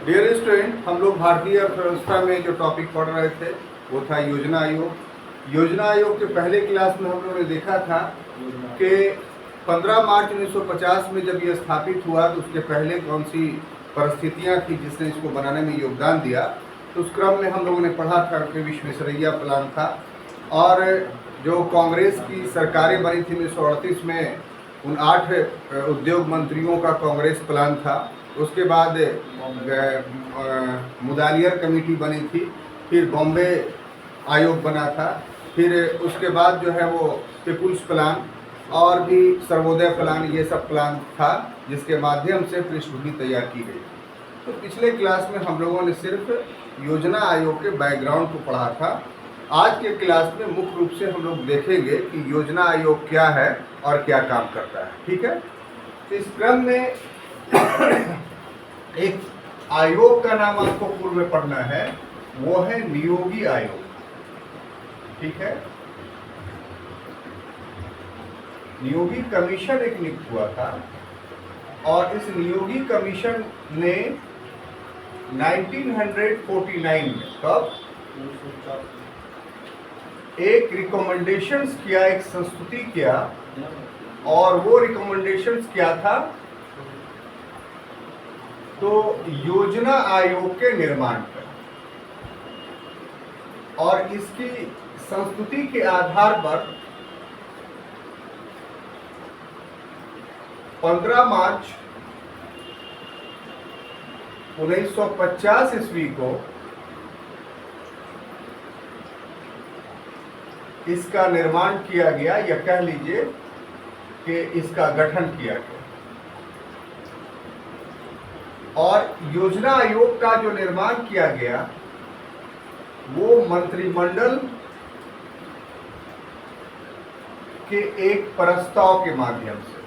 Dear student, हम लोग भारतीय अर्थव्यवस्था में जो टॉपिक पढ़ रहे थे वो था योजना आयोग। योजना आयोग के पहले क्लास में हम लोगों ने देखा था कि 15 मार्च 1950 में जब ये स्थापित हुआ तो उसके पहले कौन सी परिस्थितियां थी जिसने इसको बनाने में योगदान दिया। तो उस क्रम में हम लोगों ने पढ़ा था कि विश्वेश्वरैया प्लान था, और जो कांग्रेस की सरकारें बनी थी 1938 में, उन 8 उद्योग मंत्रियों का कांग्रेस प्लान था। उसके बाद मुदालियर कमेटी बनी थी, फिर बॉम्बे आयोग बना था, फिर उसके बाद जो है वो पीपुल्स प्लान और भी सर्वोदय प्लान, ये सब प्लान था जिसके माध्यम से पृष्ठभूमि तैयार की गई। तो पिछले क्लास में हम लोगों ने सिर्फ योजना आयोग के बैकग्राउंड को पढ़ा था। आज के क्लास में मुख्य रूप से हम लोग देखेंगे कि योजना आयोग क्या है और क्या काम करता है। ठीक है, तो इस क्रम में एक आयोग का नाम आपको पूर्व में पढ़ना है, वो है नियोगी आयोग। ठीक है, नियोगी कमीशन एक नियुक्त हुआ था, और इस नियोगी कमीशन ने 1949 में कब एक रिकमेंडेशंस किया, एक संस्तुति किया, और वो रिकमेंडेशंस क्या था, तो योजना आयोग के निर्माण पर, और इसकी संस्तुति के आधार पर 15 मार्च 1950 ईस्वी को इसका निर्माण किया गया, या कह लीजिए कि इसका गठन किया गया। और योजना आयोग का जो निर्माण किया गया वो मंत्रिमंडल के एक प्रस्ताव के माध्यम से,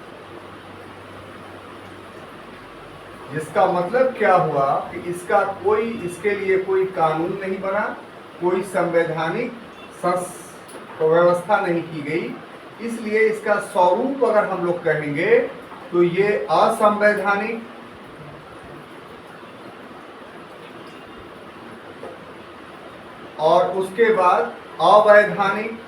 जिसका मतलब क्या हुआ कि इसके लिए कोई कानून नहीं बना, कोई संवैधानिक व्यवस्था नहीं की गई। इसलिए इसका स्वरूप अगर हम लोग कहेंगे तो ये असंवैधानिक, और उसके बाद अवैधानिक,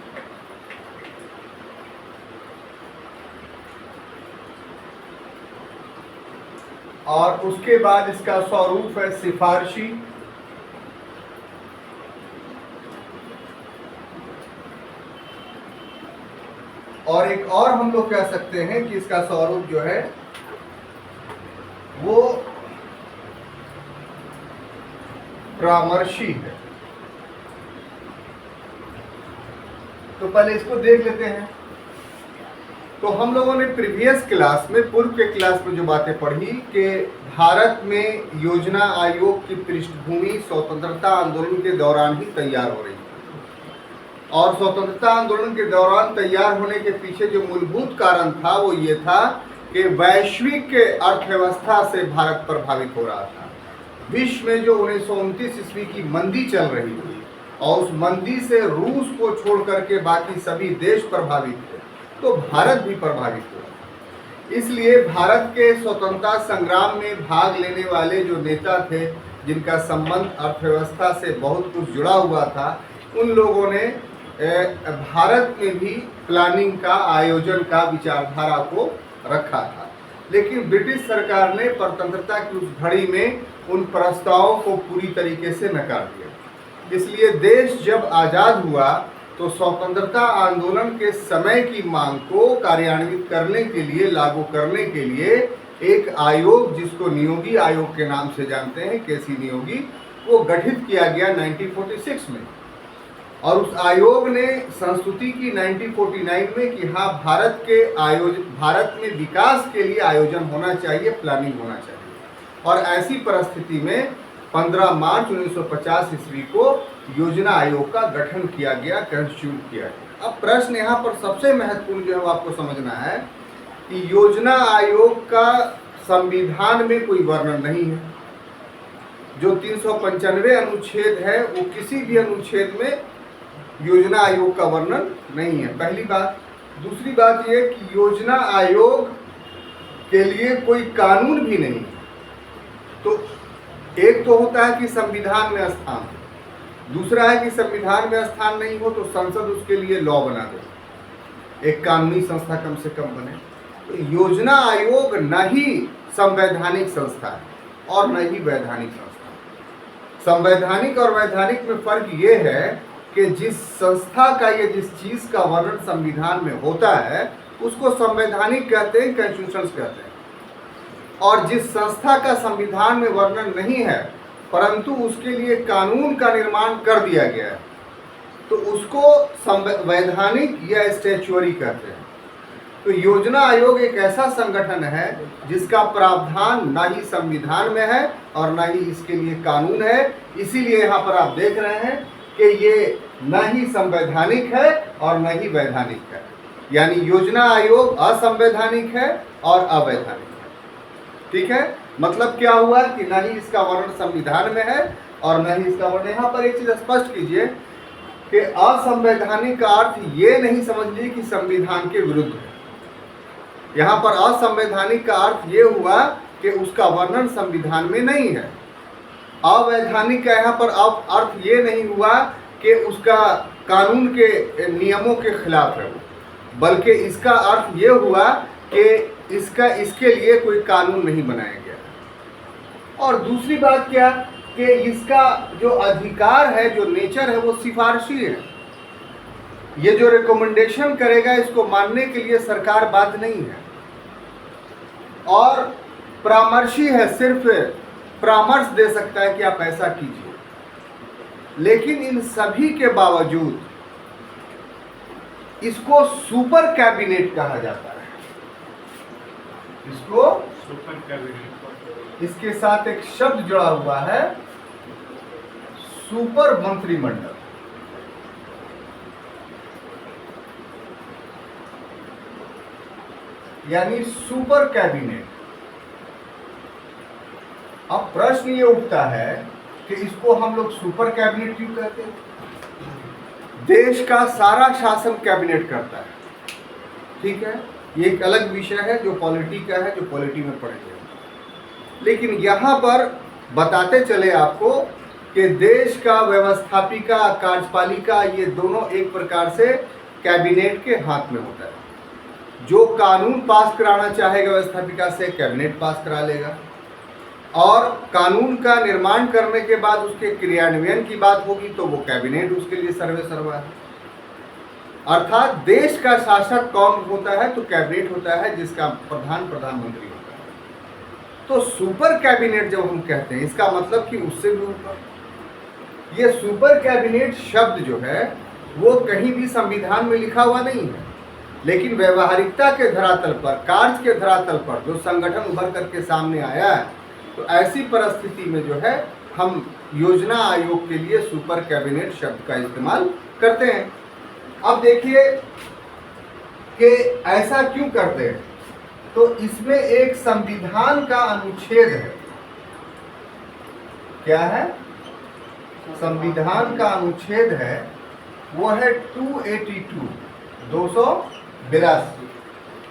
और उसके बाद इसका स्वरूप है सिफारशी, और एक और हम लोग कह सकते हैं कि इसका स्वरूप जो है वो परामर्शी है। तो पहले इसको देख लेते हैं। तो हम लोगों ने प्रीवियस क्लास में, पूर्व के क्लास में जो बातें पढ़ी कि भारत में योजना आयोग की पृष्ठभूमि स्वतंत्रता आंदोलन के दौरान ही तैयार हो रही थी, और स्वतंत्रता आंदोलन के दौरान तैयार होने के पीछे जो मूलभूत कारण था वो ये था कि वैश्विक अर्थव्यवस्था से भारत प्रभावित हो रहा था। विश्व में जो 1929 ईस्वी की मंदी चल रही थी, और उस मंदी से रूस को छोड़ करके बाकी सभी देश प्रभावित थे, तो भारत भी प्रभावित हुआ। इसलिए भारत के स्वतंत्रता संग्राम में भाग लेने वाले जो नेता थे, जिनका संबंध अर्थव्यवस्था से बहुत कुछ जुड़ा हुआ था, उन लोगों ने भारत में भी प्लानिंग का, आयोजन का विचारधारा को रखा था। लेकिन ब्रिटिश सरकार ने स्वतंत्रता की उस घड़ी में उन प्रस्तावों को पूरी तरीके से नकार दिया। इसलिए देश जब आज़ाद हुआ तो स्वतंत्रता आंदोलन के समय की मांग को कार्यान्वित करने के लिए, लागू करने के लिए एक आयोग, जिसको नियोगी आयोग के नाम से जानते हैं, केसी नियोगी, वो गठित किया गया 1946 में। और उस आयोग ने संस्तुति की 1949 में कि हाँ, भारत में विकास के लिए आयोजन होना चाहिए, प्लानिंग होना चाहिए। और ऐसी परिस्थिति में 15 मार्च 1950 ईस्वी को योजना आयोग का गठन किया गया, कंस्टिट्यूट किया गया। अब प्रश्न यहाँ पर सबसे महत्वपूर्ण जो है आपको समझना है कि योजना आयोग का संविधान में कोई वर्णन नहीं है। जो 395 अनुच्छेद है वो किसी भी अनुच्छेद में योजना आयोग का वर्णन नहीं है, पहली बात। दूसरी बात यह कि योजना आयोग के लिए कोई कानून भी नहीं है। तो एक तो होता है कि संविधान में स्थान, दूसरा है कि संविधान में स्थान नहीं हो तो संसद उसके लिए लॉ बना दे, एक कानूनी संस्था कम से कम बने। तो योजना आयोग न ही संवैधानिक संस्था है और न ही वैधानिक संस्था। संवैधानिक और वैधानिक में फर्क ये है कि जिस संस्था का या जिस चीज का वर्णन संविधान में होता है उसको संवैधानिक कहते हैं, कॉन्स्टिट्यूशन कहते हैं। और जिस संस्था का संविधान में वर्णन नहीं है परंतु उसके लिए कानून का निर्माण कर दिया गया है तो उसको वैधानिक या स्टैच्यूअरी कहते हैं। तो योजना आयोग एक ऐसा संगठन है जिसका प्रावधान ना ही संविधान में है और ना ही इसके लिए कानून है। इसीलिए यहाँ पर आप देख रहे हैं कि ये न ही संवैधानिक है और न ही वैधानिक है, यानी योजना आयोग असंवैधानिक है और अवैधानिक है। ठीक है, मतलब क्या हुआ कि न ही इसका वर्णन संविधान में है और न ही इसका वर्णन। यहाँ पर एक चीज स्पष्ट कीजिए कि असंवैधानिक का अर्थ ये नहीं समझ लीजिए कि संविधान के विरुद्ध है। यहाँ पर असंवैधानिक का अर्थ ये हुआ कि उसका वर्णन संविधान में नहीं है। अवैधानिक का यहाँ पर अर्थ ये नहीं हुआ कि उसका कानून के नियमों के खिलाफ है, बल्कि इसका अर्थ ये हुआ कि इसके लिए कोई कानून नहीं बनाया गया। और दूसरी बात क्या कि इसका जो अधिकार है, जो नेचर है, वो सिफारिशी है। ये जो रिकमेंडेशन करेगा इसको मानने के लिए सरकार बाध्य नहीं है और परामर्शी है, सिर्फ परामर्श दे सकता है कि आप ऐसा कीजिए। लेकिन इन सभी के बावजूद इसको सुपर कैबिनेट कहा जाता है। इसको सुपर कैबिनेट, इसके साथ एक शब्द जुड़ा हुआ है, सुपर मंत्रिमंडल। यानी सुपर कैबिनेट। अब प्रश्न ये उठता है कि इसको हम लोग सुपर कैबिनेट क्यों कहते हैं? देश का सारा शासन कैबिनेट करता है, ठीक है, ये एक अलग विषय है जो पॉलिटी का है, जो पॉलिटी में पढ़ेंगे। लेकिन यहाँ पर बताते चले आपको कि देश का व्यवस्थापिका, कार्यपालिका, ये दोनों एक प्रकार से कैबिनेट के हाथ में होता है। जो कानून पास कराना चाहेगा व्यवस्थापिका से, कैबिनेट पास करा लेगा, और कानून का निर्माण करने के बाद उसके क्रियान्वयन की बात होगी तो वो कैबिनेट उसके लिए सर्वे सर्वा है। अर्थात देश का शासक कौन होता है? तो कैबिनेट होता है, जिसका प्रधान प्रधानमंत्री होता है। तो सुपर कैबिनेट जब हम कहते हैं, इसका मतलब कि उससे भी ऊपर। ये सुपर कैबिनेट शब्द जो है वो कहीं भी संविधान में लिखा हुआ नहीं है, लेकिन व्यवहारिकता के धरातल पर, कार्य के धरातल पर जो संगठन उभर करके सामने आया है, तो ऐसी परिस्थिति में जो है हम योजना आयोग के लिए सुपर कैबिनेट शब्द का इस्तेमाल करते हैं। अब देखिए कि ऐसा क्यों करते हैं, तो इसमें एक संविधान का अनुच्छेद है। क्या है? संविधान का अनुच्छेद है, वो है 282, 282।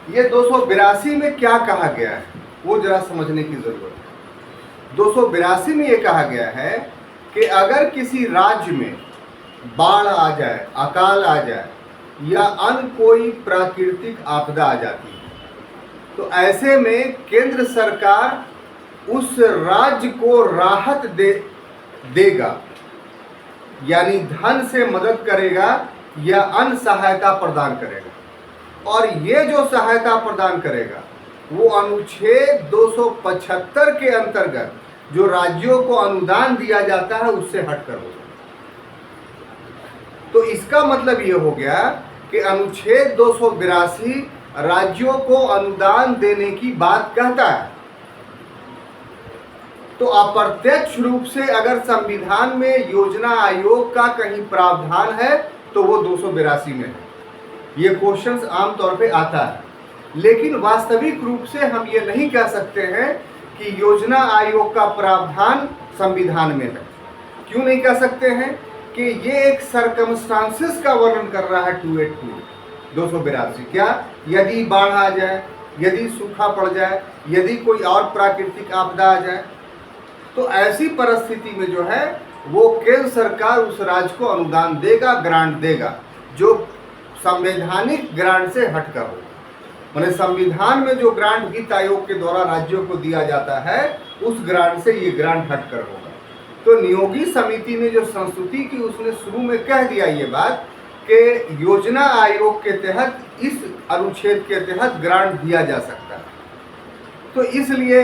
ये 282 में क्या कहा गया है वो जरा समझने की जरूरत है। 282 में ये कहा गया है कि अगर किसी राज्य में बाढ़ आ जाए, अकाल आ जाए या अन्य कोई प्राकृतिक आपदा आ जाती है, तो ऐसे में केंद्र सरकार उस राज्य को राहत देगा, यानी धन से मदद करेगा या अन्य सहायता प्रदान करेगा। और ये जो सहायता प्रदान करेगा वो अनुच्छेद 275 के अंतर्गत जो राज्यों को अनुदान दिया जाता है उससे हटकर होगा। तो इसका मतलब ये हो गया कि अनुच्छेद 282 राज्यों को अनुदान देने की बात कहता है। तो अप्रत्यक्ष रूप से अगर संविधान में योजना आयोग का कहीं प्रावधान है तो वो 282 में है। ये क्वेश्चंस आमतौर पे आता है, लेकिन वास्तविक रूप से हम ये नहीं कह सकते हैं कि योजना आयोग का प्रावधान संविधान में है। क्यों नहीं कह सकते हैं? कि ये एक सर्कमस्टांसेस का वर्णन कर रहा है 282। क्या? यदि बाढ़ आ जाए, यदि सूखा पड़ जाए, यदि कोई और प्राकृतिक आपदा आ जाए, तो ऐसी परिस्थिति में जो है वो केंद्र सरकार उस राज्य को अनुदान देगा, ग्रांट देगा, जो संवैधानिक ग्रांट से हटकर होगा। माने संविधान में जो ग्रांट वित्त आयोग के द्वारा राज्यों को दिया जाता है उस ग्रांट से ये ग्रांट हटकर होगा। तो नियोगी समिति ने जो संस्तुति की उसने शुरू में कह दिया ये बात कि योजना आयोग के तहत इस अनुच्छेद के तहत ग्रांट दिया जा सकता है। तो इसलिए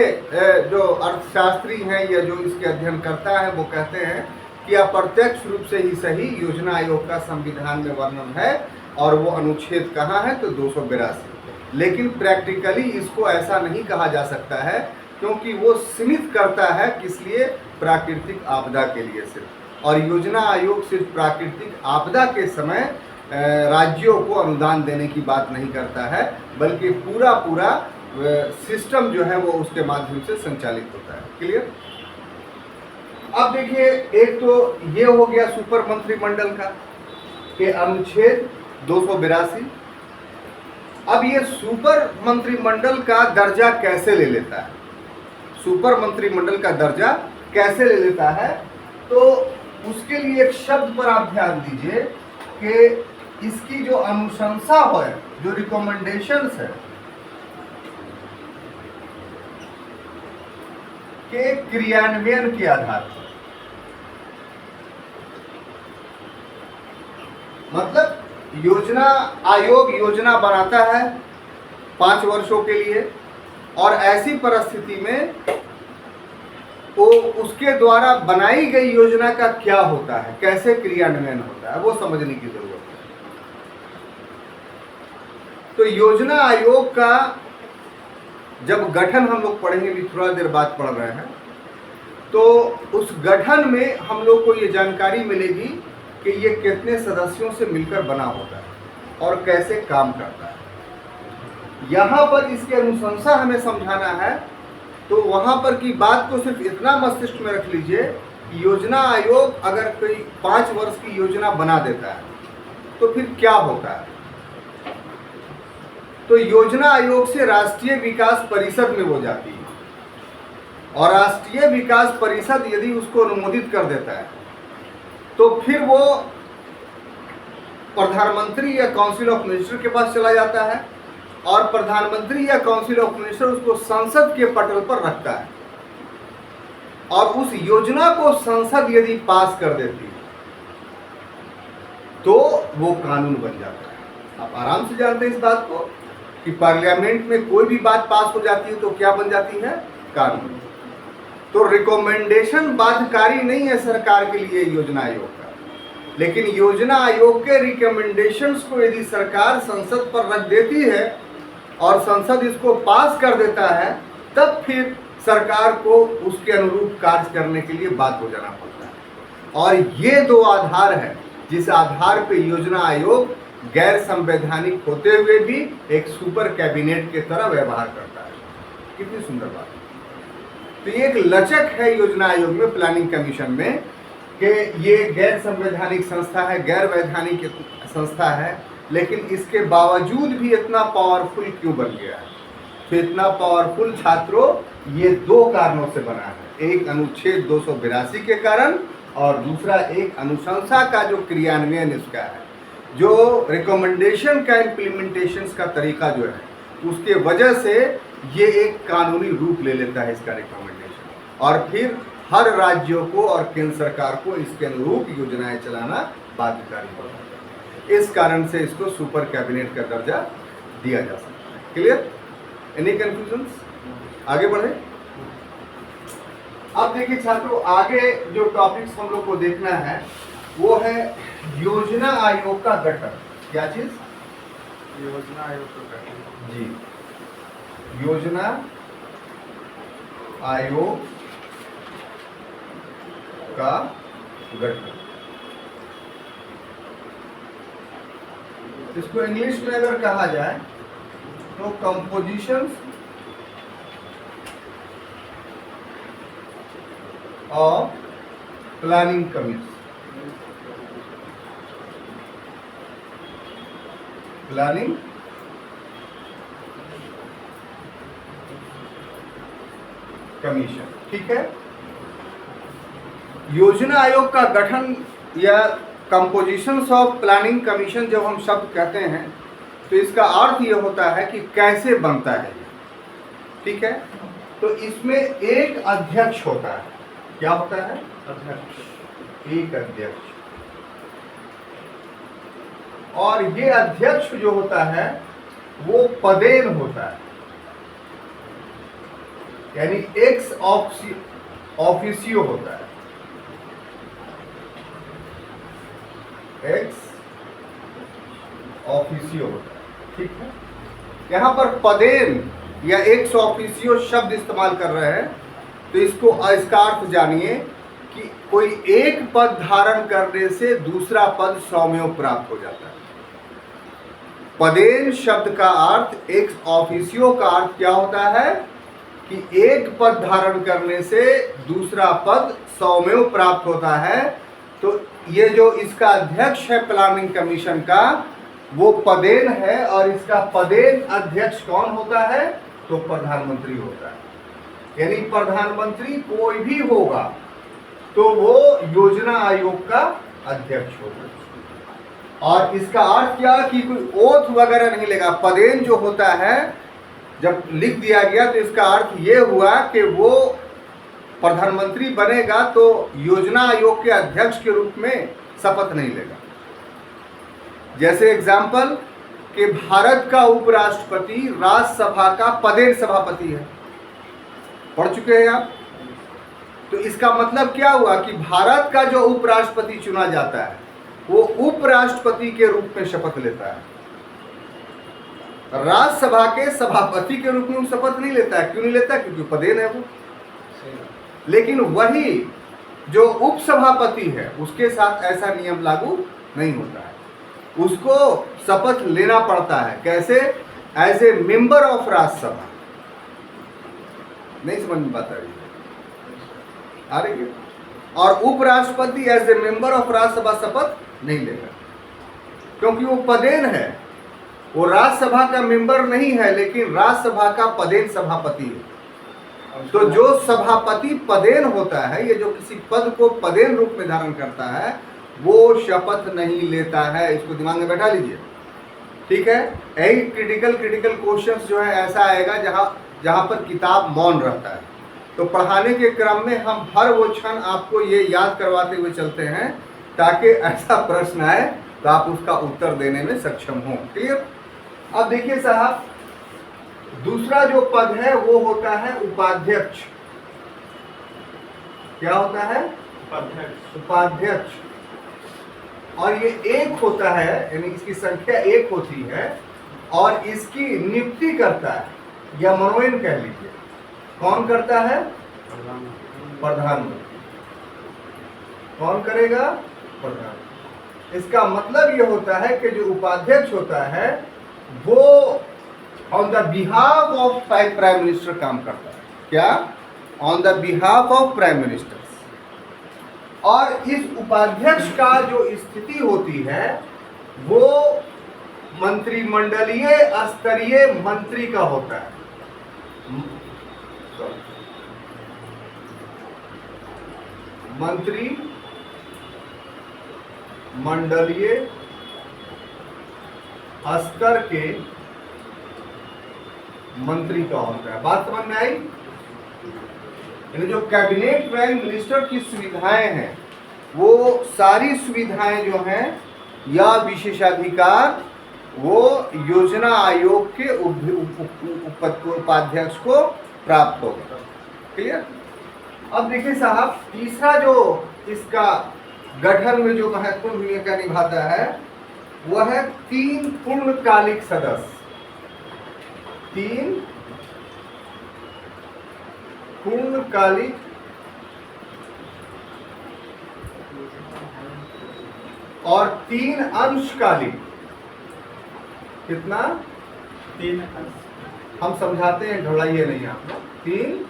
जो अर्थशास्त्री हैं या जो इसके अध्ययन करता है वो कहते हैं कि अप्रत्यक्ष रूप से ही सही योजना आयोग का संविधान में वर्णन है और वो अनुच्छेद कहाँ है तो 282। लेकिन प्रैक्टिकली इसको ऐसा नहीं कहा जा सकता है क्योंकि वो सीमित करता है किस लिए, प्राकृतिक आपदा के लिए सिर्फ। और योजना आयोग सिर्फ प्राकृतिक आपदा के समय राज्यों को अनुदान देने की बात नहीं करता है, बल्कि पूरा सिस्टम जो है वो उसके माध्यम से संचालित होता है। क्लियर? अब देखिए, एक तो ये हो गया सुपर मंत्रिमंडल का के अनुच्छेद 282। अब ये सुपर मंत्रिमंडल का दर्जा कैसे ले लेता है, सुपर मंत्रिमंडल का दर्जा कैसे ले लेता है, तो उसके लिए एक शब्द पर आप ध्यान दीजिए कि इसकी जो अनुशंसा है, जो रिकमेंडेशंस है, के क्रियान्वयन के आधार पर, मतलब योजना आयोग योजना बनाता है 5 वर्षों के लिए और ऐसी परिस्थिति में वो उसके द्वारा बनाई गई योजना का क्या होता है, कैसे क्रियान्वयन होता है, वो समझने की जरूरत है। तो योजना आयोग का जब गठन हम लोग पढ़ेंगे, भी थोड़ा देर बाद पढ़ रहे हैं, तो उस गठन में हम लोग को ये जानकारी मिलेगी कि ये कितने सदस्यों से मिलकर बना होता है और कैसे काम करता है। यहाँ पर इसकी अनुशंसा हमें समझाना है, तो वहाँ पर की बात को सिर्फ इतना मस्तिष्क में रख लीजिए कि योजना आयोग अगर कोई 5 वर्ष की योजना बना देता है तो फिर क्या होता है। तो योजना आयोग से राष्ट्रीय विकास परिषद में वो जाती है और राष्ट्रीय विकास परिषद यदि उसको अनुमोदित कर देता है तो फिर वो प्रधानमंत्री या काउंसिल ऑफ मिनिस्टर के पास चला जाता है और प्रधानमंत्री या काउंसिल ऑफ मिनिस्टर उसको संसद के पटल पर रखता है और उस योजना को संसद यदि पास कर देती है तो वो कानून बन जाता है। आप आराम से जानते हैं इस बात को कि पार्लियामेंट में कोई भी बात पास हो जाती है तो क्या बन जाती है, कानून। तो रिकमेंडेशन बाध्यकारी नहीं है सरकार के लिए योजना आयोग का, लेकिन योजना आयोग के रिकमेंडेशंस को यदि सरकार संसद पर रख देती है और संसद इसको पास कर देता है तब फिर सरकार को उसके अनुरूप कार्य करने के लिए बाध्य हो जाना पड़ता है। और ये 2 आधार है जिस आधार पे योजना आयोग गैर संवैधानिक होते हुए भी एक सुपर कैबिनेट के तरह व्यवहार करता है। कितनी सुंदर बात है। तो ये एक लचक है योजना आयोग में, प्लानिंग कमीशन में, कि ये गैर संवैधानिक संस्था है, गैर वैधानिक संस्था है, लेकिन इसके बावजूद भी इतना पावरफुल क्यों बन गया है। तो इतना पावरफुल छात्रों ये 2 कारणों से बना है, एक अनुच्छेद 282 के कारण और दूसरा एक अनुशंसा का जो क्रियान्वयन इसका है, जो रिकमेंडेशन का इम्प्लीमेंटेशन का तरीका जो है उसके वजह से ये एक कानूनी रूप ले लेता है इसका रिकमेंडेशन, और फिर हर राज्यों को और केंद्र सरकार को इसके अनुरूप योजनाएं चलाना बाध्यकारी हो जाता है। इस कारण से इसको सुपर कैबिनेट का दर्जा दिया जा सकता है। क्लियर? Any confusions? आगे बढ़े। अब देखिए छात्रों, आगे जो टॉपिक्स हम लोग को देखना है वो है योजना आयोग का गठन। क्या चीज? योजना आयोग का गठन। जी, योजना आयोग का गठन। इसको इंग्लिश में अगर कहा जाए तो composition of planning committee, planning commission. ठीक है, योजना आयोग का गठन या कंपोजिशंस ऑफ प्लानिंग कमीशन जब हम शब्द कहते हैं तो इसका अर्थ ये होता है कि कैसे बनता है ये, ठीक है। तो इसमें एक अध्यक्ष होता है। क्या होता है? अध्यक्ष। एक अध्यक्ष। और ये अध्यक्ष जो होता है वो पदेन होता है, यानी एक्स ऑफिसियो होता है। एक्स ऑफिसियो होता है, ठीक है। यहां पर पदेन या एक्स ऑफिसियो शब्द इस्तेमाल कर रहे हैं तो इसका अर्थ जानिए कि कोई एक पद धारण करने से दूसरा पद सौम्यों प्राप्त हो जाता है। पदेन शब्द का अर्थ एक्स ऑफिसियो का अर्थ क्या होता है कि एक पद धारण करने से दूसरा पद सौम्यों प्राप्त होता है। तो ये जो इसका अध्यक्ष है प्लानिंग कमीशन का वो पदेन है, और इसका पदेन अध्यक्ष कौन होता है? तो प्रधानमंत्री होता है। यानी प्रधानमंत्री कोई भी होगा तो वो योजना आयोग का अध्यक्ष होगा। और इसका अर्थ क्या कि कोई ओथ वगैरह नहीं लेगा। पदेन जो होता है जब लिख दिया गया तो इसका अर्थ ये हुआ कि वो प्रधानमंत्री बनेगा तो योजना आयोग के अध्यक्ष के रूप में शपथ नहीं लेगा। जैसे एग्जाम्पल कि भारत का उपराष्ट्रपति राज्यसभा का पदेन सभापति है, पढ़ चुके हैं आप। तो इसका मतलब क्या हुआ कि भारत का जो उपराष्ट्रपति चुना जाता है वो उपराष्ट्रपति के रूप में शपथ लेता है, राज्यसभा के सभापति के रूप में शपथ नहीं लेता है। क्यों नहीं लेता? क्योंकि पदेन है वो। लेकिन वही जो उपसभापति है उसके साथ ऐसा नियम लागू नहीं होता है, उसको शपथ लेना पड़ता है। कैसे? As a member of Rajya Sabha. नहीं समझ में पाता है आ रही है। और उपराष्ट्रपति as a member of Rajya Sabha शपथ नहीं लेगा क्योंकि वो पदेन है। वो राज्यसभा का मेंबर नहीं है लेकिन राज्यसभा का पदेन सभापति है। तो जो सभापति पदेन होता है, ये जो किसी पद को पदेन रूप में धारण करता है, वो शपथ नहीं लेता है। इसको दिमाग में बैठा लीजिए, ठीक है। यही क्रिटिकल क्वेश्चंस जो है ऐसा आएगा जहां पर किताब मौन रहता है। तो पढ़ाने के क्रम में हम हर वो क्षण आपको ये याद करवाते हुए चलते हैं ताकि ऐसा प्रश्न आए तो आप उसका उत्तर देने में सक्षम हो। क्लियर? अब देखिए साहब, दूसरा जो पद है वो होता है उपाध्यक्ष। क्या होता है? उपाध्यक्ष। और ये एक होता है, यानी इसकी संख्या एक होती है और इसकी नियुक्ति करता है या मनोनयन कह लीजिए। कौन करता है? प्रधानमंत्री। कौन करेगा? प्रधानमंत्री। इसका मतलब ये होता है कि जो उपाध्यक्ष होता है वो on the behalf of prime minister काम करता है। क्या? On the behalf of prime minister. और इस उपाध्यक्ष का जो स्थिति होती है वो मंत्रिमंडलीय स्तरीय मंत्री का होता है। मंत्री मंडलीय स्तर के मंत्री का होता है। बात समझ में आई? यानी जो कैबिनेट रैंक मिनिस्टर की सुविधाएं हैं वो सारी सुविधाएं जो हैं या विशेषाधिकार वो योजना आयोग के उपाध्यक्ष को प्राप्त होगा। क्लियर? अब देखिए साहब, तीसरा जो इसका गठन में जो महत्वपूर्ण भूमिका निभाता है वह है 3 पूर्णकालिक सदस्य। 3 पूर्णकालिक और 3 अंशकालिक। कितना? 3 हम समझाते हैं, ढोड़ाइए नहीं आप लोग। 3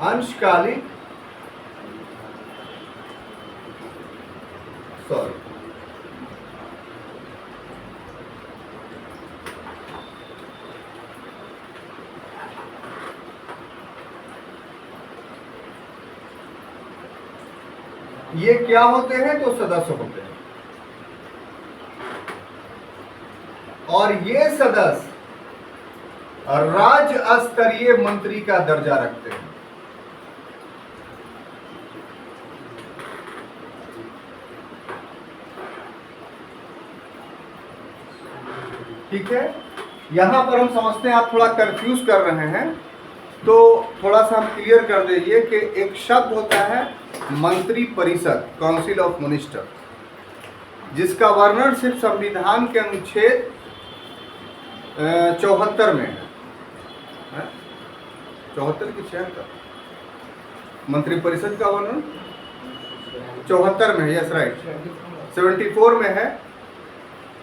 अंशकालिक, सॉरी, ये क्या होते हैं? तो सदस्य होते हैं। और ये सदस्य राज्य स्तरीय मंत्री का दर्जा रखते हैं। ठीक है, यहां पर हम समझते हैं आप थोड़ा कंफ्यूज कर रहे हैं, तो थोड़ा सा हम क्लियर कर दीजिए कि एक शब्द होता है मंत्री परिषद, काउंसिल ऑफ मिनिस्टर, जिसका वर्णन सिर्फ संविधान के अनुच्छेद 74 में है। 74 की 76 मंत्री परिषद का वर्णन 74 में है, यस राइट, 74 में है।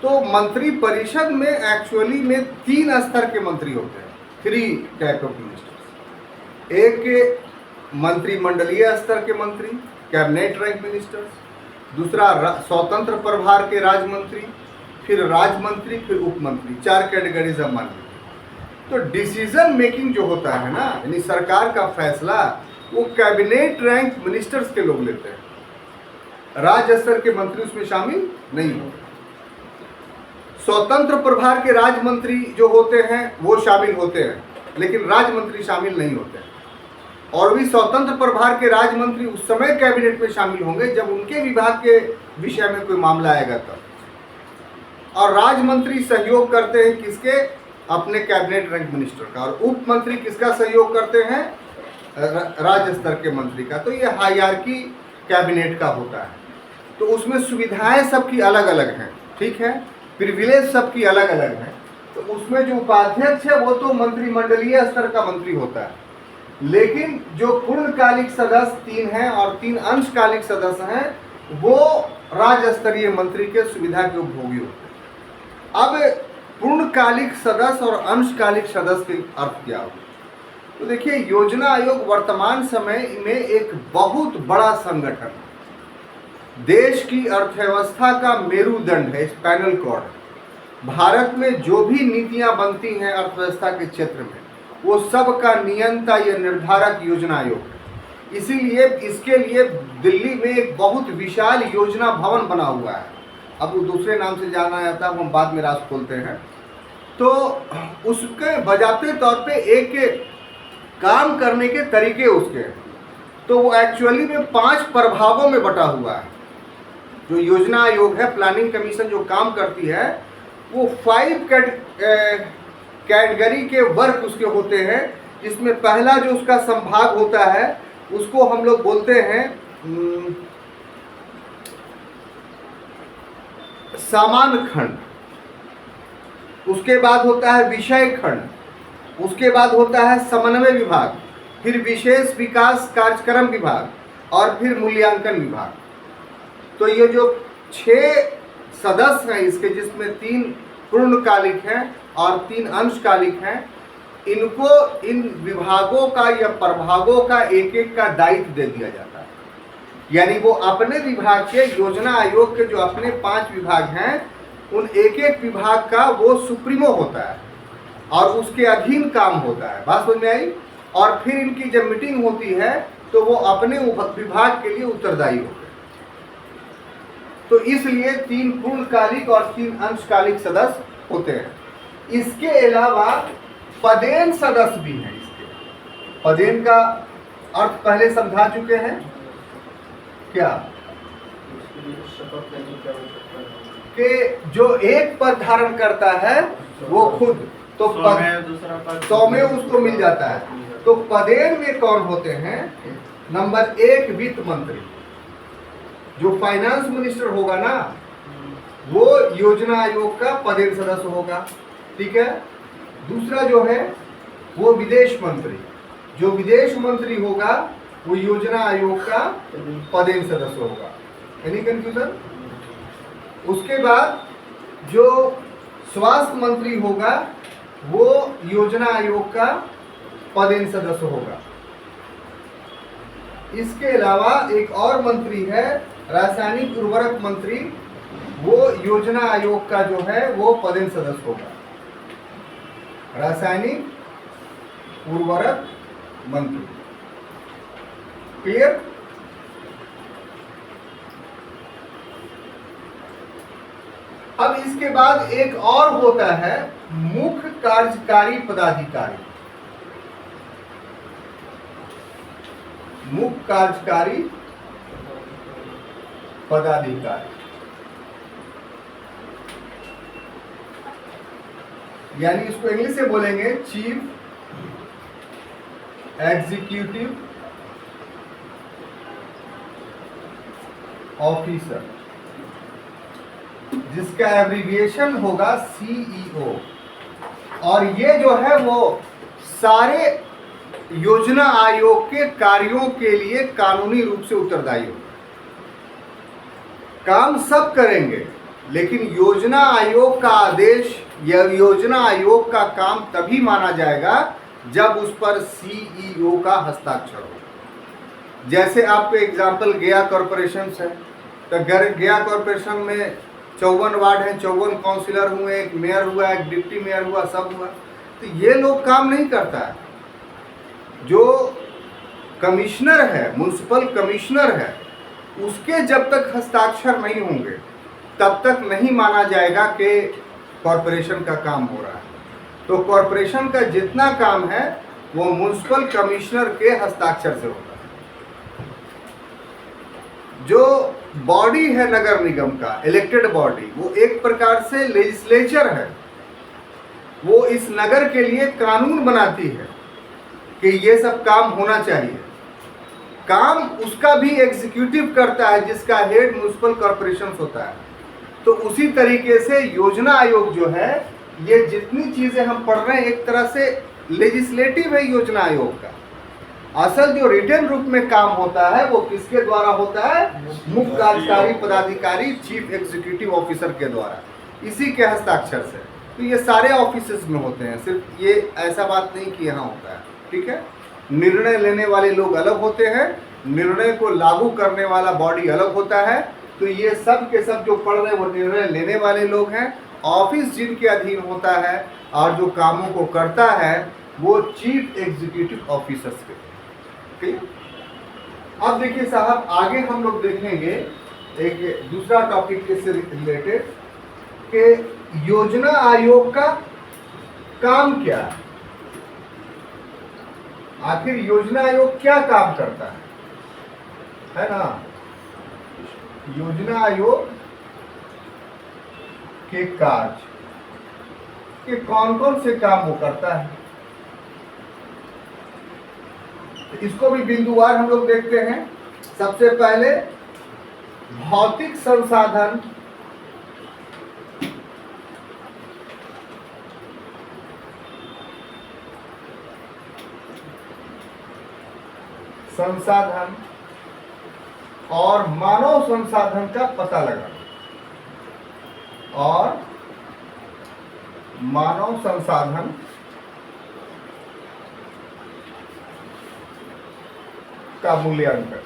तो मंत्री परिषद में एक्चुअली में 3 स्तर के मंत्री होते हैं, 3 टाइप ऑफ मिनिस्टर्स। एक मंत्रिमंडलीय स्तर के मंत्री, कैबिनेट रैंक मिनिस्टर्स, दूसरा स्वतंत्र प्रभार के राज्य मंत्री, फिर राज्य मंत्री, फिर उप मंत्री, 4 कैटेगरीज हम मान लीजिए। तो डिसीजन मेकिंग जो होता है ना, यानी सरकार का फैसला, वो कैबिनेट रैंक मिनिस्टर्स के लोग लेते हैं, राज्य स्तर के मंत्री उसमें शामिल नहीं होते। स्वतंत्र प्रभार के राज्य मंत्री जो होते हैं वो शामिल होते हैं, लेकिन राज्य मंत्री शामिल नहीं होते हैं। और भी स्वतंत्र प्रभार के राज्य मंत्री उस समय कैबिनेट में शामिल होंगे जब उनके विभाग के विषय में कोई मामला आएगा तब। और राज्य मंत्री सहयोग करते हैं किसके? अपने कैबिनेट रैंक मिनिस्टर का। और उप मंत्री किसका सहयोग करते हैं? राज्य स्तर के मंत्री का। तो ये हायरार्की कैबिनेट का होता है। तो उसमें सुविधाएं सबकी अलग अलग हैं, ठीक है, प्रिविलेज सबकी अलग अलग है। तो उसमें जो उपाध्यक्ष है वो तो मंत्रिमंडलीय स्तर का मंत्री होता है, लेकिन जो पूर्णकालिक सदस्य 3 हैं और 3 अंशकालिक सदस्य हैं वो राज्य स्तरीय मंत्री के सुविधा के उपभोगी होते हैं। अब पूर्णकालिक सदस्य और अंशकालिक सदस्य के अर्थ क्या होगा? तो देखिए, योजना आयोग वर्तमान समय में एक बहुत बड़ा संगठन है, देश की अर्थव्यवस्था का मेरुदंड है, स्पाइनल कॉर्ड। भारत में जो भी नीतियां बनती हैं अर्थव्यवस्था के क्षेत्र में, वो सब का नियंता या निर्धारक योजना आयोग है। इसीलिए इसके लिए दिल्ली में एक बहुत विशाल योजना भवन बना हुआ है। अब वो दूसरे नाम से जाना जाता है, हम बाद में राज खोलते हैं। तो उसके बजाते तौर पे एक काम करने के तरीके उसके, तो वो एक्चुअली में 5 प्रभागों में बटा हुआ है। जो योजना आयोग है, प्लानिंग कमीशन जो काम करती है, वो 5 कैटेगरी के वर्क उसके होते हैं, जिसमें पहला जो उसका संभाग होता है उसको हम लोग बोलते हैं सामान्य खंड। उसके बाद होता है विषय खंड, उसके बाद होता है समन्वय विभाग, फिर विशेष विकास कार्यक्रम विभाग और फिर मूल्यांकन विभाग। तो ये जो 6 सदस्य हैं इसके, जिसमें 3 पूर्णकालिक हैं और 3 अंशकालिक हैं, इनको इन विभागों का या प्रभागों का एक एक का दायित्व दे दिया जाता है। यानी वो अपने विभाग के, योजना आयोग के जो अपने 5 विभाग हैं, उन एक एक विभाग का वो सुप्रीमो होता है और उसके अधीन काम होता है। बात समझ में आई? और फिर इनकी जब मीटिंग होती है तो वो अपने विभाग के लिए उत्तरदायी होते हैं। तो इसलिए 3 पूर्णकालिक और 3 अंशकालिक सदस्य होते हैं। इसके अलावा पदेन सदस्य भी हैं। इसके पदेन का अर्थ पहले समझा चुके हैं क्या? कि जो एक पद धारण करता है वो खुद, तो 100 में उसको मिल जाता है। तो पदेन में कौन होते हैं? नंबर 1 वित्त मंत्री, जो फाइनेंस मिनिस्टर होगा ना, वो योजना आयोग का पदेन सदस्य होगा, ठीक है। दूसरा जो है वो विदेश मंत्री, जो विदेश मंत्री होगा वो योजना आयोग का पदेन सदस्य होगा। Any confusion? उसके बाद जो स्वास्थ्य मंत्री होगा वो योजना आयोग का पदेन सदस्य होगा। इसके अलावा एक और मंत्री है रासायनिक उर्वरक मंत्री, वो योजना आयोग का जो है वो पदेन सदस्य होगा, रासायनिक उर्वरक मंत्री। क्लियर? अब इसके बाद एक और होता है मुख्य कार्यकारी पदाधिकारी। मुख्य कार्यकारी पदाधिकारी यानी इसको इंग्लिश से बोलेंगे चीफ एग्जीक्यूटिव ऑफिसर, जिसका एब्रिविएशन होगा सीईओ। और ये जो है वो सारे योजना आयोग के कार्यों के लिए कानूनी रूप से उत्तरदायी होगा। काम सब करेंगे, लेकिन योजना आयोग का आदेश या योजना आयोग का काम तभी माना जाएगा जब उस पर सीईओ का हस्ताक्षर हो। जैसे आपको एग्जाम्पल गया कॉरपोरेशन है, तो गया कॉरपोरेशन में 54 वार्ड हैं, 54 काउंसिलर हुए, एक मेयर हुआ, एक डिप्टी मेयर हुआ, सब हुआ। तो ये लोग काम नहीं करता है। जो कमिश्नर है, म्युनिसिपल कमिश्नर है, उसके जब तक हस्ताक्षर नहीं होंगे तब तक नहीं माना जाएगा कि कॉरपोरेशन का काम हो रहा है। तो कॉरपोरेशन का जितना काम है वो म्युनिसिपल कमिश्नर के हस्ताक्षर से होता है। जो बॉडी है नगर निगम का, इलेक्टेड बॉडी, वो एक प्रकार से लेजिस्लेचर है। वो इस नगर के लिए कानून बनाती है कि ये सब काम होना चाहिए। काम उसका भी एग्जीक्यूटिव करता है, जिसका हेड म्युनिसिपल कॉरपोरेशन होता है। तो उसी तरीके से योजना आयोग जो है, ये जितनी चीजें हम पढ़ रहे हैं एक तरह से लेजिस्लेटिव है योजना आयोग का। असल जो रिटन रूप में काम होता है वो किसके द्वारा होता है? मुख्य कार्यकारी पदाधिकारी, चीफ एग्जीक्यूटिव ऑफिसर के द्वारा, इसी के हस्ताक्षर से। तो ये सारे ऑफिसेस में होते हैं, सिर्फ ये ऐसा बात नहीं कि यहाँ होता है। ठीक है, निर्णय लेने वाले लोग अलग होते हैं, निर्णय को लागू करने वाला बॉडी अलग होता है। तो ये सब के सब जो पढ़ रहे हैं वो निर्णय लेने वाले लोग हैं। ऑफिस जिनके अधीन होता है और जो कामों को करता है वो चीफ एग्जीक्यूटिव ऑफिसर्स के। ठीक, अब देखिए साहब, आगे हम लोग देखेंगे एक दूसरा टॉपिक इससे रिलेटेड कि योजना आयोग का काम क्या है। आखिर योजना आयोग क्या काम करता है ना? योजना आयोग के कार्य के कौन कौन से काम वो करता है, इसको भी बिंदुवार हम लोग देखते हैं। सबसे पहले भौतिक संसाधन, और मानव संसाधन का पता लगाना, और मानव संसाधन का मूल्यांकन,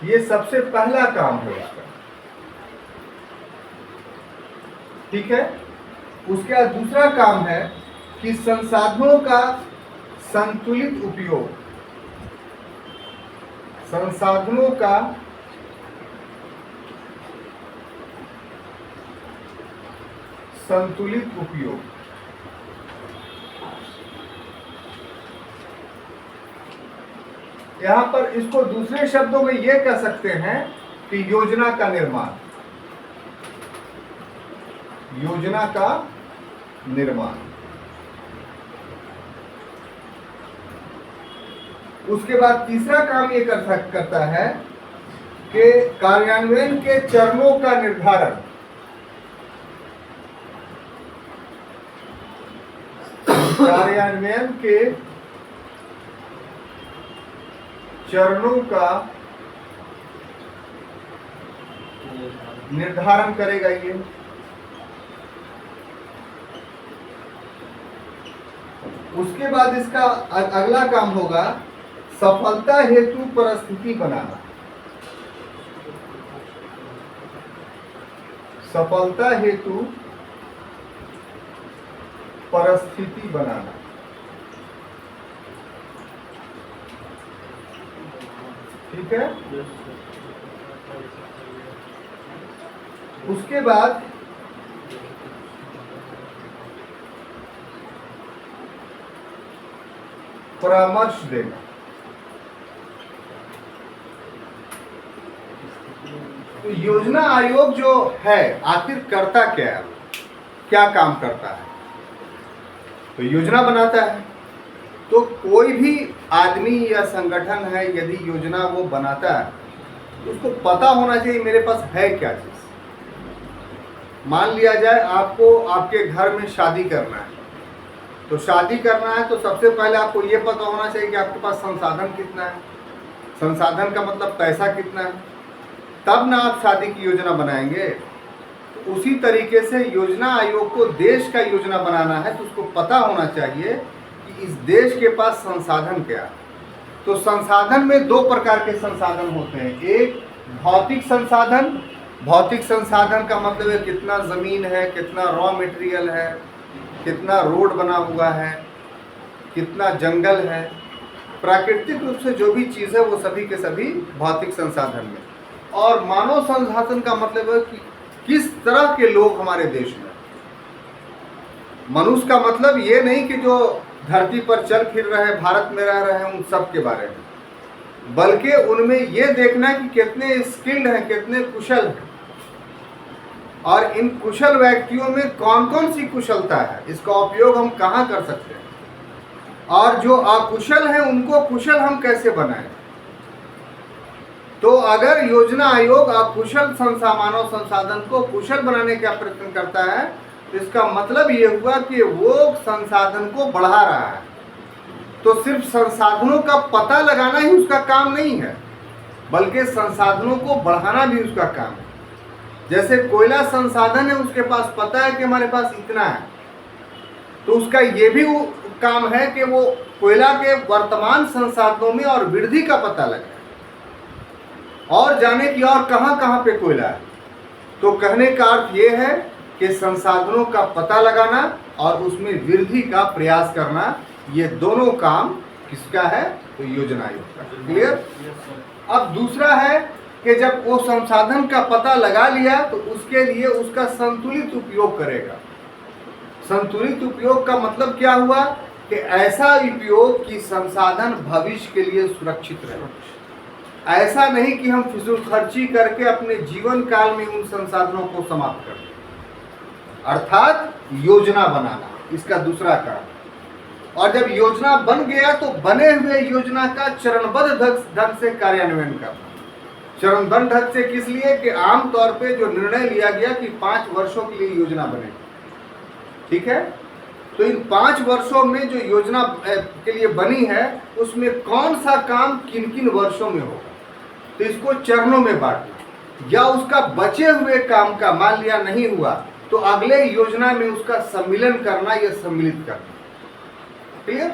ये सबसे पहला काम है उसका। ठीक है, उसके बाद दूसरा काम है कि संसाधनों का संतुलित उपयोग, संसाधनों का संतुलित उपयोग। यहां पर इसको दूसरे शब्दों में यह कह सकते हैं कि योजना का निर्माण, योजना का निर्माण। उसके बाद तीसरा काम ये करता है कि कार्यान्वयन के चरणों का निर्धारण, कार्यान्वयन के चरणों का निर्धारण करेगा ये। उसके बाद इसका अगला काम होगा सफलता हेतु परिस्थिति बनाना, सफलता हेतु परिस्थिति बनाना। ठीक है, उसके बाद परामर्श देना। तो योजना आयोग जो है आखिर करता क्या है, क्या काम करता है? तो योजना बनाता है। तो कोई भी आदमी या संगठन है यदि योजना वो बनाता है तो उसको पता होना चाहिए मेरे पास है क्या चीज़। मान लिया जाए आपको आपके घर में शादी करना है, तो शादी करना है तो सबसे पहले आपको ये पता होना चाहिए कि आपके पास संसाधन कितना है। संसाधन का मतलब पैसा कितना है, तब ना आप शादी की योजना बनाएंगे। तो उसी तरीके से योजना आयोग को देश का योजना बनाना है तो उसको पता होना चाहिए कि इस देश के पास संसाधन क्या है। तो संसाधन में दो प्रकार के संसाधन होते हैं। एक भौतिक संसाधन। भौतिक संसाधन का मतलब है कितना ज़मीन है, कितना रॉ मटेरियल है, कितना रोड बना हुआ है, कितना जंगल है। प्राकृतिक रूप से जो भी चीज़ है वो सभी के सभी भौतिक संसाधन में। और मानव संसाधन का मतलब है कि किस तरह के लोग हमारे देश में। मनुष्य का मतलब ये नहीं कि जो धरती पर चल फिर रहे हैं, भारत में रह रहे हैं, उन सब के बारे में, बल्कि उनमें ये देखना है कि कितने स्किल्ड हैं, कितने कुशल हैं, और इन कुशल व्यक्तियों में कौन कौन सी कुशलता है, इसका उपयोग हम कहाँ कर सकते हैं, और जो अकुशल हैं उनको कुशल हम कैसे बनाएं। तो अगर योजना आयोग अकुशल मानव संसाधन को कुशल बनाने का प्रयत्न करता है तो इसका मतलब ये हुआ कि वो संसाधन को बढ़ा रहा है। तो सिर्फ संसाधनों का पता लगाना ही उसका काम नहीं है, बल्कि संसाधनों को बढ़ाना भी उसका काम है। जैसे कोयला संसाधन है, उसके पास पता है कि हमारे पास इतना है, तो उसका ये भी काम है कि वो कोयला के वर्तमान संसाधनों में और वृद्धि का पता लगाए और जाने की और कहाँ कहाँ पे कोयला है। तो कहने का अर्थ ये है कि संसाधनों का पता लगाना और उसमें वृद्धि का प्रयास करना, ये दोनों काम किसका है? तो योजना आयोग का। क्लियर? अब दूसरा है कि जब वो संसाधन का पता लगा लिया तो उसके लिए उसका संतुलित उपयोग करेगा। संतुलित उपयोग का मतलब क्या हुआ कि ऐसा उपयोग कि संसाधन भविष्य के लिए सुरक्षित रहे। ऐसा नहीं कि हम फिजूल खर्ची करके अपने जीवन काल में उन संसाधनों को समाप्त कर दें। अर्थात योजना बनाना इसका दूसरा कारण। और जब योजना बन गया तो बने हुए योजना का चरणबद्ध ढंग से कार्यान्वयन करना। चरणबद्ध ढंग से किस लिए? कि आमतौर पे जो निर्णय लिया गया कि 5 वर्षों के लिए योजना बने, ठीक है, तो इन 5 वर्षों में जो योजना के लिए बनी है उसमें कौन सा काम किन किन वर्षों में होगा, तो इसको चरणों में बांटना। या उसका बचे हुए काम का मान लिया नहीं हुआ तो अगले योजना में उसका सम्मिलन करना या सम्मिलित करना। क्लियर?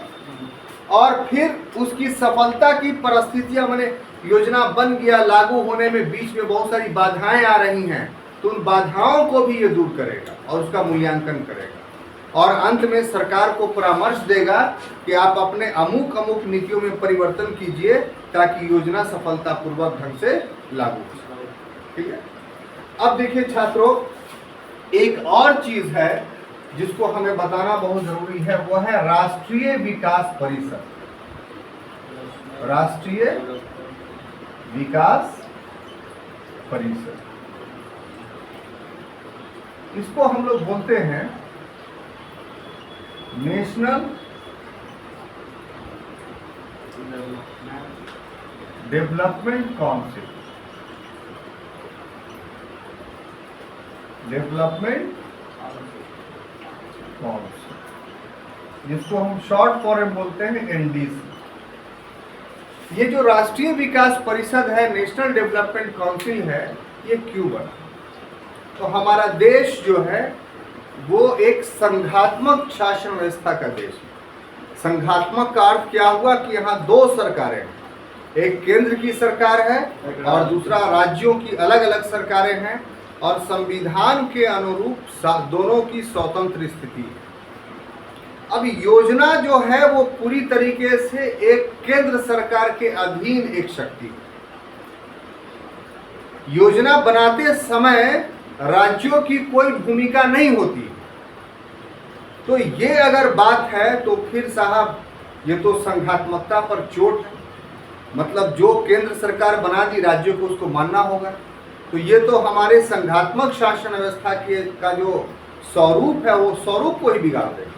और फिर उसकी सफलता की परिस्थितियां, माने योजना बन गया, लागू होने में बीच में बहुत सारी बाधाएं आ रही हैं, तो उन बाधाओं को भी ये दूर करेगा और उसका मूल्यांकन करेगा। और अंत में सरकार को परामर्श देगा कि आप अपने अमुक अमुक नीतियों में परिवर्तन कीजिए ताकि योजना सफलतापूर्वक ढंग से लागू हो सके। ठीक है? अब देखिए छात्रों, एक और चीज है जिसको हमें बताना बहुत जरूरी है, वो है राष्ट्रीय विकास परिषद। राष्ट्रीय विकास परिषद, इसको हम लोग बोलते हैं national development council. Development council, जिसको हम शॉर्ट फॉर्म बोलते हैं एनडीसी। ये जो राष्ट्रीय विकास परिषद है, नेशनल डेवलपमेंट काउंसिल है, ये क्यों बना? तो हमारा देश जो है वो एक संघात्मक शासन व्यवस्था का देश है। संघात्मक का अर्थ क्या हुआ कि यहाँ 2 सरकारें हैं, एक केंद्र की सरकार है और दूसरा राज्यों की अलग अलग सरकारें हैं, और संविधान के अनुरूप दोनों की स्वतंत्र स्थिति है। अब योजना जो है वो पूरी तरीके से एक केंद्र सरकार के अधीन एक शक्ति है। योजना बनाते समय राज्यों की कोई भूमिका नहीं होती। तो ये अगर बात है तो फिर साहब ये तो संघात्मकता पर चोट है। मतलब जो केंद्र सरकार बना दी राज्यों को उसको मानना होगा। तो ये तो हमारे संघात्मक शासन व्यवस्था के का जो स्वरूप है वो स्वरूप को ही बिगाड़ देगा।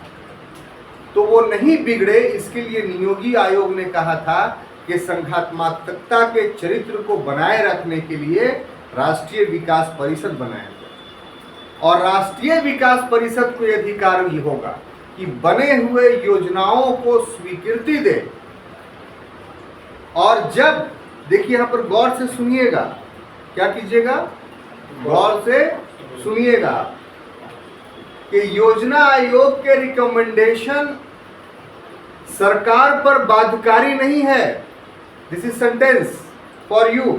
तो वो नहीं बिगड़े, इसके लिए नियोगी आयोग ने कहा था कि संघात्मकता के चरित्र को बनाए रखने के लिए राष्ट्रीय विकास परिषद बनाया जाए। और राष्ट्रीय विकास परिषद को यह अधिकार भी होगा कि बने हुए योजनाओं को स्वीकृति दे। और जब देखिए यहां पर गौर से सुनिएगा, क्या कीजिएगा, गौर से सुनिएगा कि योजना आयोग के रिकमेंडेशन सरकार पर बाध्यकारी नहीं है। This is sentence for you.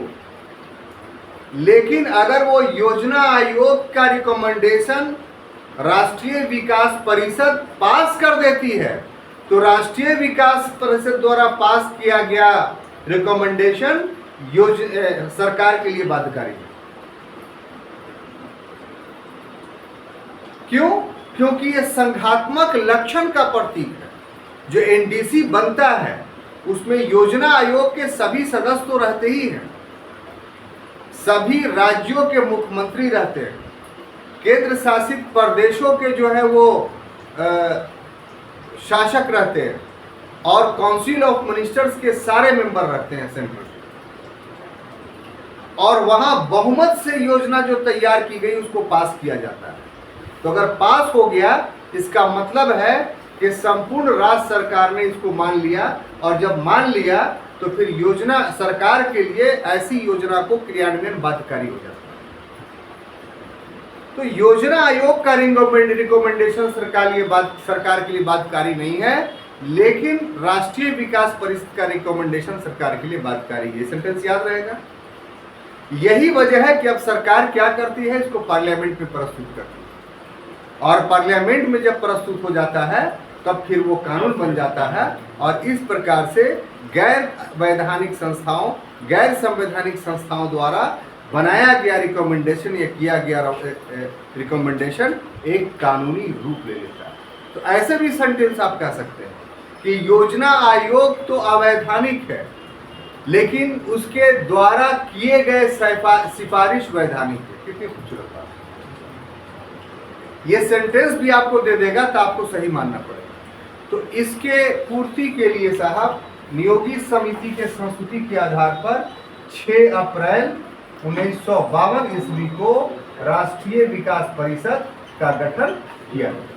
लेकिन अगर वो योजना आयोग का रिकमेंडेशन राष्ट्रीय विकास परिषद पास कर देती है तो राष्ट्रीय विकास परिषद द्वारा पास किया गया रिकमेंडेशन सरकार के लिए बाध्यकारी है। क्यों? क्योंकि ये संघात्मक लक्षण का प्रतीक है। जो एनडीसी बनता है उसमें योजना आयोग के सभी सदस्य तो रहते ही हैं, सभी राज्यों के मुख्यमंत्री रहते हैं, केंद्र शासित प्रदेशों के जो है वो शासक रहते हैं, और काउंसिल ऑफ मिनिस्टर्स के सारे मेंबर रहते हैं सेंट्रल। और वहां बहुमत से योजना जो तैयार की गई उसको पास किया जाता है। तो अगर पास हो गया इसका मतलब है कि संपूर्ण राज्य सरकार ने इसको मान लिया, और जब मान लिया तो फिर योजना सरकार के लिए ऐसी योजना को क्रियान्वयन बाध्यकारी हो जाता है। तो योजना आयोग का रिकमेंडेशन सरकार के लिए बाध्यकारी नहीं है, लेकिन राष्ट्रीय विकास परिषद का रिकमेंडेशन सरकार के लिए बाध्यकारी है। सेंटेंस याद रहेगा। यही वजह है कि अब सरकार क्या करती है, इसको पार्लियामेंट में प्रस्तुत करती है, और पार्लियामेंट में जब प्रस्तुत हो जाता है तब फिर वो कानून बन जाता है। और इस प्रकार से गैर वैधानिक संस्थाओं, गैर संवैधानिक संस्थाओं द्वारा बनाया गया रिकमेंडेशन या किया गया रिकमेंडेशन एक कानूनी रूप ले लेता है। तो ऐसे भी सेंटेंस आप कह सकते हैं कि योजना आयोग तो अवैधानिक है, लेकिन उसके द्वारा किए गए सिफारिश वैधानिक है। कितनी खूबसूरत बात। ये सेंटेंस भी आपको दे देगा तो आपको सही मानना पड़ेगा। तो इसके पूर्ति के लिए साहब नियोगी समिति के संस्तुति के आधार पर 6 अप्रैल 1952 ईस्वी को राष्ट्रीय विकास परिषद का गठन किया गया।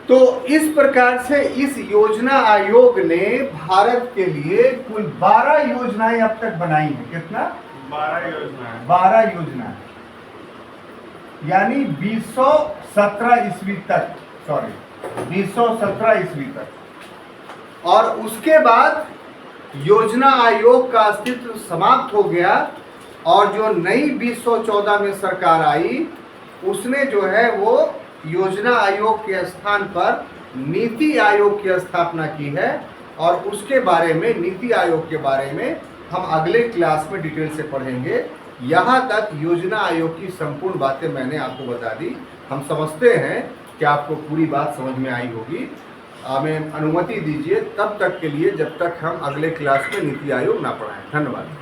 तो इस प्रकार से इस योजना आयोग ने भारत के लिए कुल 12 योजनाएं अब तक बनाई हैं। कितना? 12 योजनाएं। 12 योजनाएं, यानी 2017 ईस्वी तक, 2017 ईस्वी तक। और उसके बाद योजना आयोग का अस्तित्व समाप्त हो गया, और जो नई 2014 में सरकार आई उसने जो है वो योजना आयोग के स्थान पर नीति आयोग की स्थापना की है। और उसके बारे में, नीति आयोग के बारे में हम अगले क्लास में डिटेल से पढ़ेंगे। यहाँ तक योजना आयोग की संपूर्ण बातें मैंने आपको बता दी। हम समझते हैं कि आपको पूरी बात समझ में आई होगी। हमें अनुमति दीजिए तब तक के लिए जब तक हम अगले क्लास में नीति आयोग ना पढ़ाएं। धन्यवाद।